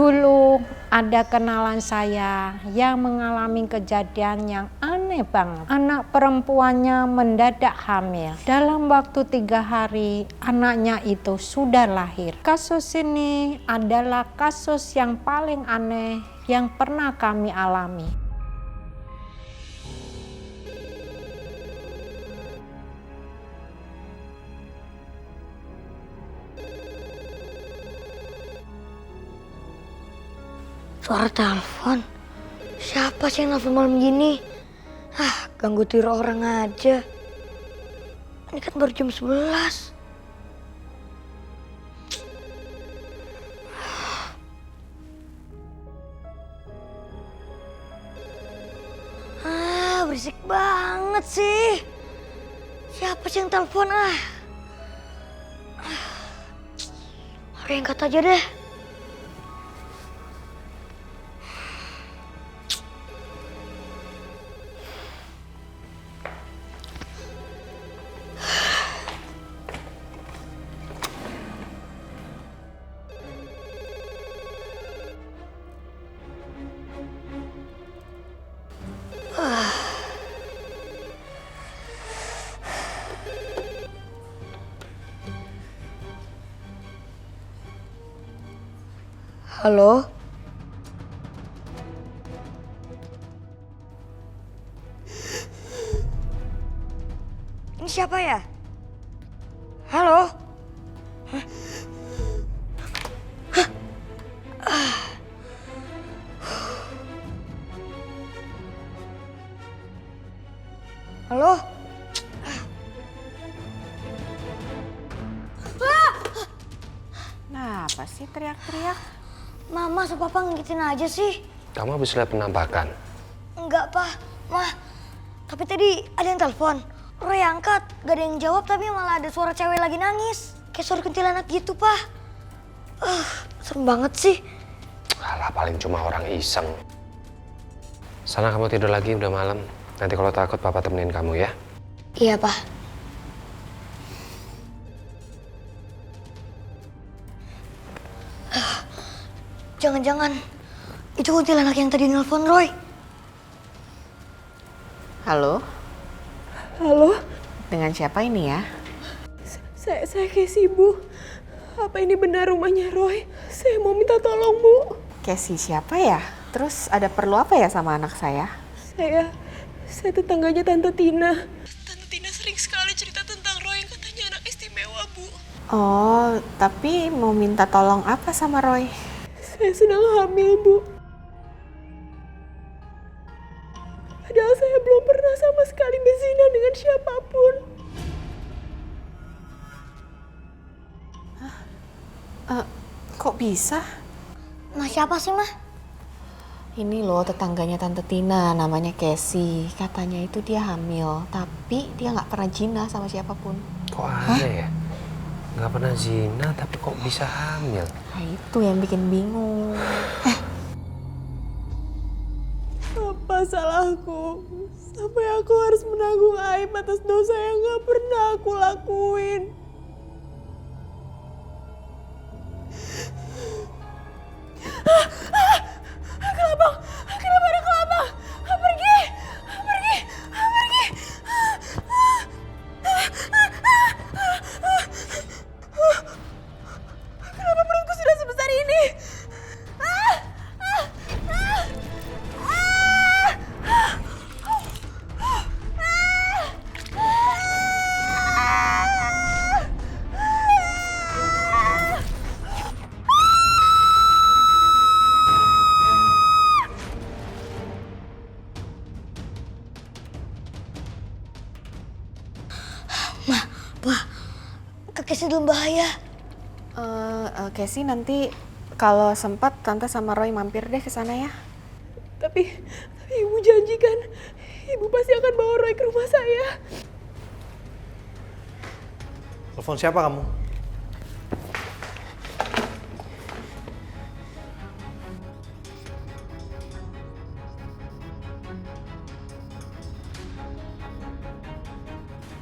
Dulu ada kenalan saya yang mengalami kejadian yang aneh banget. Anak perempuannya mendadak hamil. Dalam waktu 3 hari anaknya itu sudah lahir. Kasus ini adalah kasus yang paling aneh yang pernah kami alami. Suara telepon. Siapa sih yang nelfon malam gini? Ganggu tidur orang aja. Ini kan baru jam 11. Berisik banget sih. Siapa sih yang telepon? Oke, angkat aja deh. Halo? Ini siapa ya? Halo? Halo? Nah, apa sih teriak-teriak? Mama sama Papa ngitin aja sih. Kamu habis lihat penampakan? Enggak, Pak. Mah, tapi tadi ada yang telepon. Roy angkat, gak ada yang jawab tapi malah ada suara cewek lagi nangis. Kayak suara kuntilanak gitu, Pak. Serem banget sih. Alah, paling cuma orang iseng. Sana kamu tidur lagi, udah malam. Nanti kalau takut Papa temenin kamu ya. Iya, Pak. Jangan-jangan itu kuntilanak yang tadi nelpon Roy. Halo? Halo, Dengan siapa ini ya? saya Casey, Bu. Apa ini benar rumahnya Roy? Saya mau minta tolong, Bu. Casey siapa ya? Terus ada perlu apa ya sama anak saya? Saya tetangganya Tante Tina. Tante Tina sering sekali cerita tentang Roy yang katanya anak istimewa, Bu. Oh, tapi mau minta tolong apa sama Roy? Saya sedang hamil, Bu. Padahal saya belum pernah sama sekali berzina dengan siapapun. Kok bisa? Mah siapa sih, Mah? Ini loh tetangganya Tante Tina, namanya Casey. Katanya itu dia hamil, tapi dia nggak pernah zina sama siapapun. Kok aneh ya? Nggak pernah zina tapi kok bisa hamil? Nah itu yang bikin bingung. Apa salahku? Sampai aku harus menanggung aib atas dosa yang gak pernah aku lakuin. Kelabang! Kenapa ada kelabang? Pergi! Pergi! Pergi! Kenapa perutku sudah sebesar ini? Casey dalam bahaya. Casey nanti kalau sempat Tante sama Roy mampir deh ke sana ya. Tapi Ibu janjikan, Ibu pasti akan bawa Roy ke rumah saya. Telepon siapa kamu?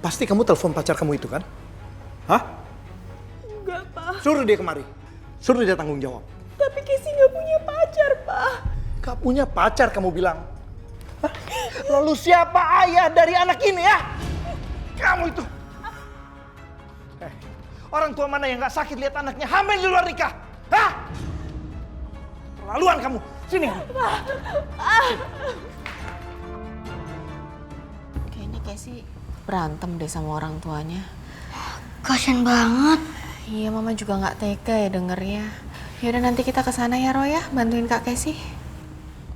Pasti kamu telepon pacar kamu itu kan? Hah? Enggak, Pak. Suruh dia kemari. Suruh dia tanggung jawab. Tapi Casey nggak punya pacar, Pak. Gak punya pacar kamu bilang. Hah? Lalu siapa ayah dari anak ini ya? Kamu itu. Orang tua mana yang gak sakit lihat anaknya hamil di luar nikah? Hah? Terlaluan kamu. Sini. Kayaknya Casey berantem deh sama orang tuanya. Kasian banget. Iya, Mama juga nggak tega ya dengernya. Yaudah nanti kita ke sana ya, Roy ya, bantuin Kak Casey.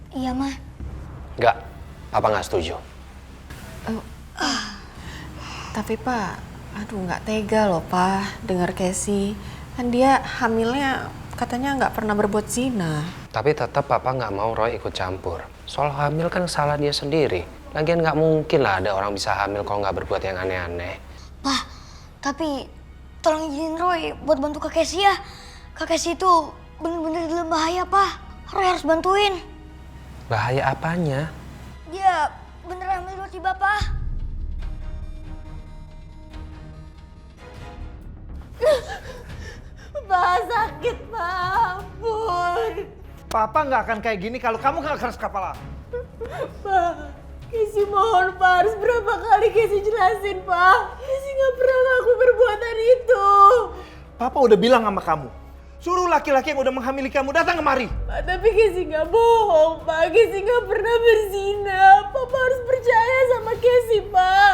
Iya, Ma. Enggak, Papa nggak setuju. Tapi Pak, aduh nggak tega loh Pak denger Casey. Kan dia hamilnya katanya nggak pernah berbuat zina. Tapi tetap Papa nggak mau Roy ikut campur. Soal hamil kan salah dia sendiri. Lagian nggak mungkin lah ada orang bisa hamil kalau nggak berbuat yang aneh-aneh. Pak, tapi tolong izinin Roy buat bantu Kak Casey ya. Kak Casey itu bener-bener dalam bahaya, Pak. Roy harus bantuin. Bahaya apanya? Dia bener hamil tiba-tiba, Pak. Pak, sakit, Pak. Ampun. Papa gak akan kayak gini kalau kamu gak keras kepala. Pak, Casey mohon, Pak. Harus berapa kali Casey jelasin, Pak. Casey nggak pernah ngaku perbuatan itu. Papa udah bilang sama kamu. Suruh laki-laki yang udah menghamili kamu datang kemari. Pak, tapi Casey nggak bohong, Pak. Casey nggak pernah berzina. Papa harus percaya sama Casey, Pak.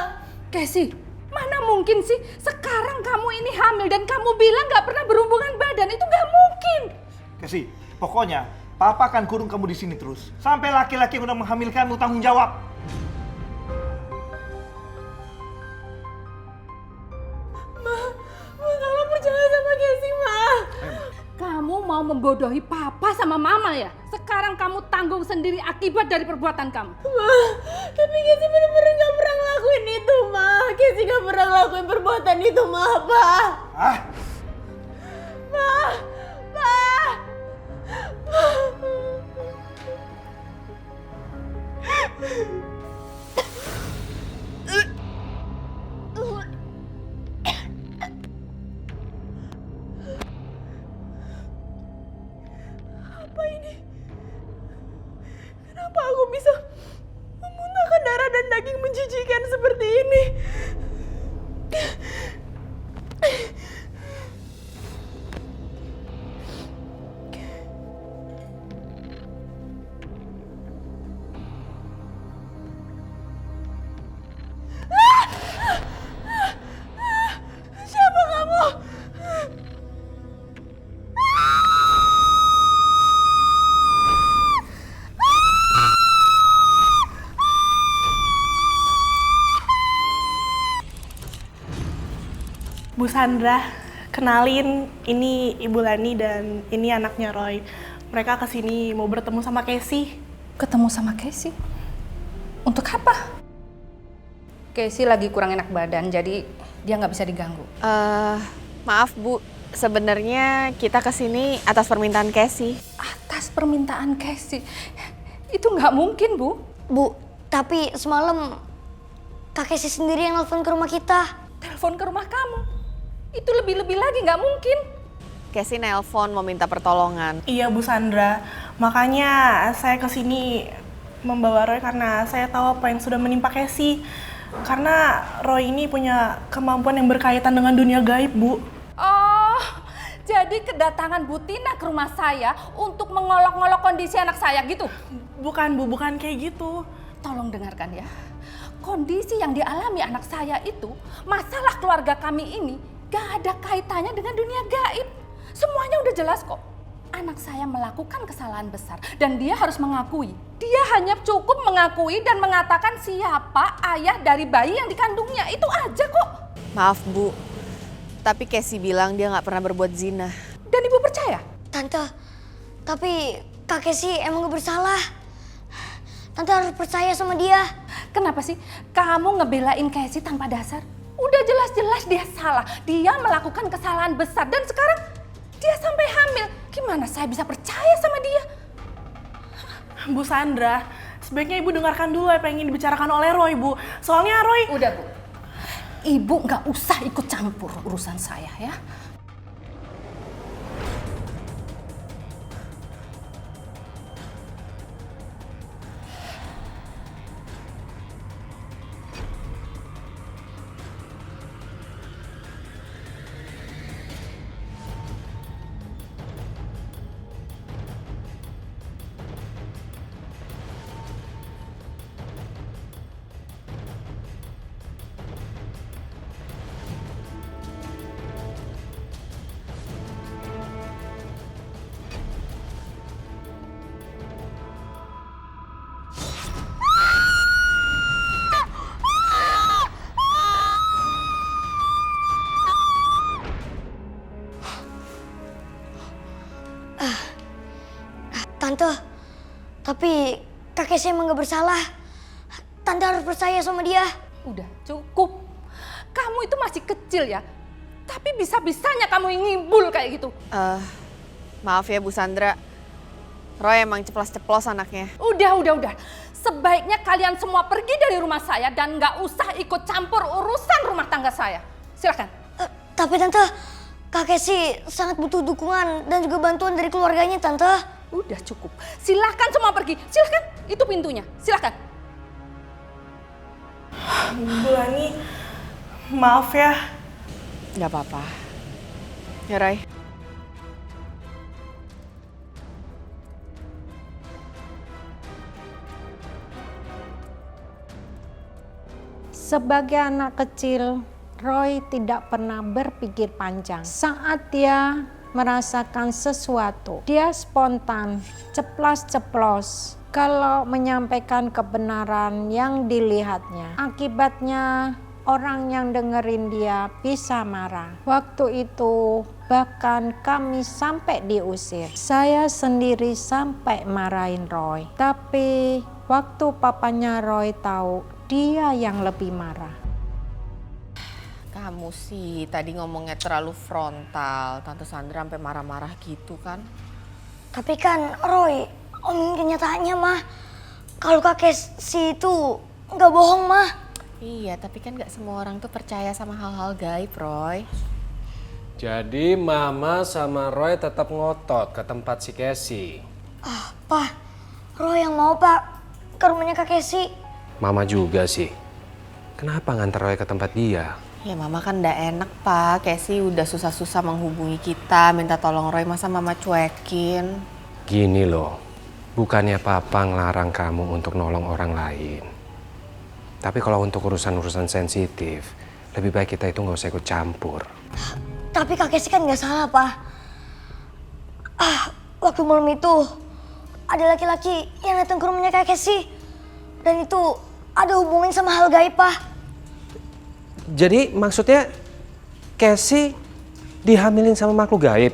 Casey, mana mungkin sih sekarang kamu ini hamil dan kamu bilang gak pernah berhubungan badan? Itu gak mungkin. Casey, pokoknya Papa akan kurung kamu di sini terus. Sampai laki-laki yang udah menghamili kamu tanggung jawab. Ma, tolong percaya sama Casey, Ma. Kamu mau membodohi papa sama mama ya? Sekarang kamu tanggung sendiri akibat dari perbuatan kamu. Ma, tapi Casey bener-bener gak pernah ngelakuin itu, Ma. Casey gak pernah ngelakuin perbuatan itu, Ma, Pak. Ah, Ma, Pak. Apa ini? Kenapa aku bisa memuntahkan darah dan daging menjijikan seperti ini? Siapa kamu? Bu Sandra, kenalin ini Ibu Lani dan ini anaknya Roy. Mereka kesini mau bertemu sama Casey. Ketemu sama Casey? Untuk apa? Casey lagi kurang enak badan, jadi dia nggak bisa diganggu. Maaf Bu, sebenarnya kita kesini atas permintaan Casey. Atas permintaan Casey? Itu nggak mungkin, Bu. Bu, tapi semalam Kak Casey sendiri yang nelfon ke rumah kita. Telepon ke rumah kamu. Itu lebih-lebih lagi nggak mungkin. Casey nelpon mau minta pertolongan. Iya Bu Sandra, makanya saya kesini membawa Roy karena saya tahu apa yang sudah menimpa Casey. Karena Roy ini punya kemampuan yang berkaitan dengan dunia gaib, Bu. Oh, jadi kedatangan Bu Tina ke rumah saya untuk mengolok-ngolok kondisi anak saya gitu? Bukan Bu, bukan kayak gitu. Tolong dengarkan ya. Kondisi yang dialami anak saya itu, masalah keluarga kami ini gak ada kaitannya dengan dunia gaib. Semuanya udah jelas kok. Anak saya melakukan kesalahan besar dan dia harus mengakui. Dia hanya cukup mengakui dan mengatakan siapa ayah dari bayi yang dikandungnya. Itu aja kok. Maaf Bu, tapi Casey bilang dia nggak pernah berbuat zina. Dan Ibu percaya? Tante, tapi Kak Casey emang gak bersalah. Tante harus percaya sama dia. Kenapa sih kamu ngebelain Casey tanpa dasar? Udah jelas-jelas dia salah. Dia melakukan kesalahan besar dan sekarang dia sampai hamil. Gimana saya bisa percaya sama dia? Bu Sandra, sebaiknya Ibu dengarkan dulu apa yang ingin dibicarakan oleh Roy, Bu. Soalnya Roy... Udah Bu, Ibu nggak usah ikut campur urusan saya ya. Tante, tapi Kak Casey emang gak bersalah. Tante harus percaya sama dia. Udah cukup. Kamu itu masih kecil ya. Tapi bisa-bisanya kamu ngibul kayak gitu. Maaf ya Bu Sandra, Roy emang ceplos-ceplos anaknya. Udah. Sebaiknya kalian semua pergi dari rumah saya dan nggak usah ikut campur urusan rumah tangga saya. Silakan. Tapi Tante, Kak Casey sangat butuh dukungan dan juga bantuan dari keluarganya, Tante. Udah cukup. Silakan semua pergi. Silakan. Itu pintunya. Silakan. Bu Lani, maaf ya. Gak apa-apa. Ya Roy. Sebagai anak kecil, Roy tidak pernah berpikir panjang. Saat dia merasakan sesuatu, dia spontan, ceplas-ceplos kalau menyampaikan kebenaran yang dilihatnya. Akibatnya orang yang dengerin dia bisa marah. Waktu itu bahkan kami sampai diusir. Saya sendiri sampai marahin Roy. Tapi waktu papanya Roy tahu, dia yang lebih marah. Kamu sih tadi ngomongnya terlalu frontal. Tante Sandra sampai marah-marah gitu kan. Tapi kan Roy, omongin kenyataannya mah. Kalau Kak Casey itu nggak bohong mah. Iya, tapi kan gak semua orang tuh percaya sama hal-hal gaib, Roy. Jadi Mama sama Roy tetap ngotot ke tempat si Casey. Pak, Roy yang mau Pak ke rumahnya Kak Casey. Mama juga sih. Kenapa nganter Roy ke tempat dia? Ya Mama kan gak enak, Pak. Casey udah susah-susah menghubungi kita, minta tolong Roy, masa Mama cuekin? Gini loh, bukannya Papa ngelarang kamu untuk nolong orang lain. Tapi kalau untuk urusan-urusan sensitif, lebih baik kita itu nggak usah ikut campur. Tapi Kak Casey kan nggak salah, Pak. Waktu malam itu ada laki-laki yang datang ke rumahnya Kak Casey. Dan itu ada hubungan sama hal gaib, Pak. Jadi maksudnya Casey dihamilin sama makhluk gaib?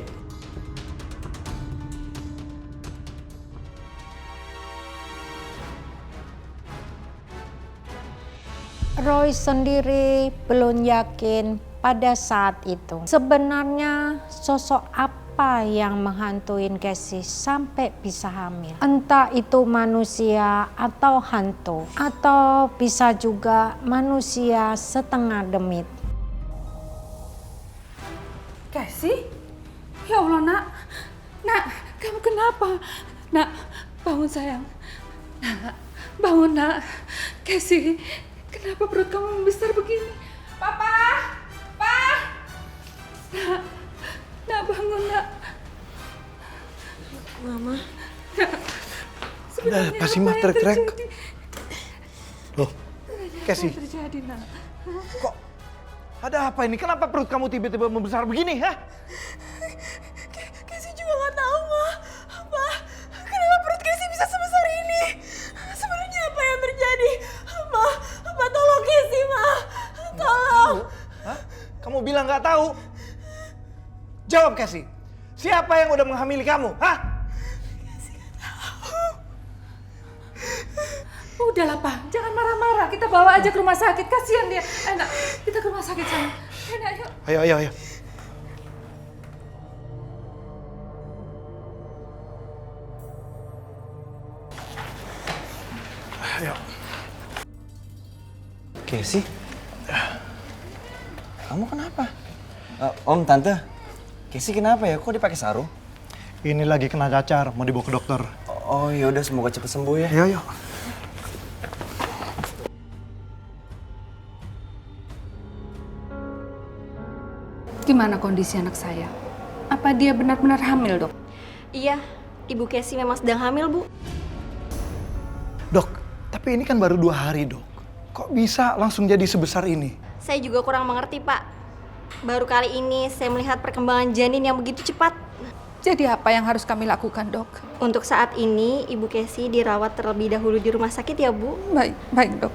Roy sendiri belum yakin pada saat itu. Sebenarnya sosok apa yang menghantuin Casey sampai bisa hamil? Entah itu manusia atau hantu, atau bisa juga manusia setengah demit. Casey? Ya Allah, Nak. Nak, kamu kenapa? Nak, bangun sayang. Nak, bangun Nak. Casey, kenapa perut kamu membesar begini? Papa! Pa! Nak, bangun Nak. Mama. Sebenarnya Pasti apa mah yang teriak-teriak. terjadi? Loh, Casey, Apa yang terjadi, Nak? kok ada apa ini? Kenapa perut kamu tiba-tiba membesar begini, ha? Casey juga nggak tahu, Ma. Apa? Kenapa perut Casey bisa sebesar ini? Sebenarnya apa yang terjadi? Ma, tolong Casey, Ma. Tolong. Hah? Kamu bilang nggak tahu? Jawab, Casey. Siapa yang udah menghamili kamu, ha? Udahlah, Pak. Jangan marah-marah. Kita bawa aja ke rumah sakit. Kasihan dia. Enak. Kita ke rumah sakit, sayang. Enak, yuk. Ayo. Ayo. Casey? Kamu kenapa? Om, Tante. Casey kenapa ya? Kok dipakai sarung? Ini lagi kena cacar, mau dibawa ke dokter. Oh yaudah, semoga cepet sembuh ya. Ayo. Gimana kondisi anak saya? Apa dia benar-benar hamil, Dok? Iya, Ibu Casey memang sedang hamil, Bu. Dok, tapi ini kan baru 2 hari, Dok. Kok bisa langsung jadi sebesar ini? Saya juga kurang mengerti, Pak. Baru kali ini saya melihat perkembangan janin yang begitu cepat. Jadi apa yang harus kami lakukan, Dok? Untuk saat ini, Ibu Casey dirawat terlebih dahulu di rumah sakit ya, Bu. Baik, Dok.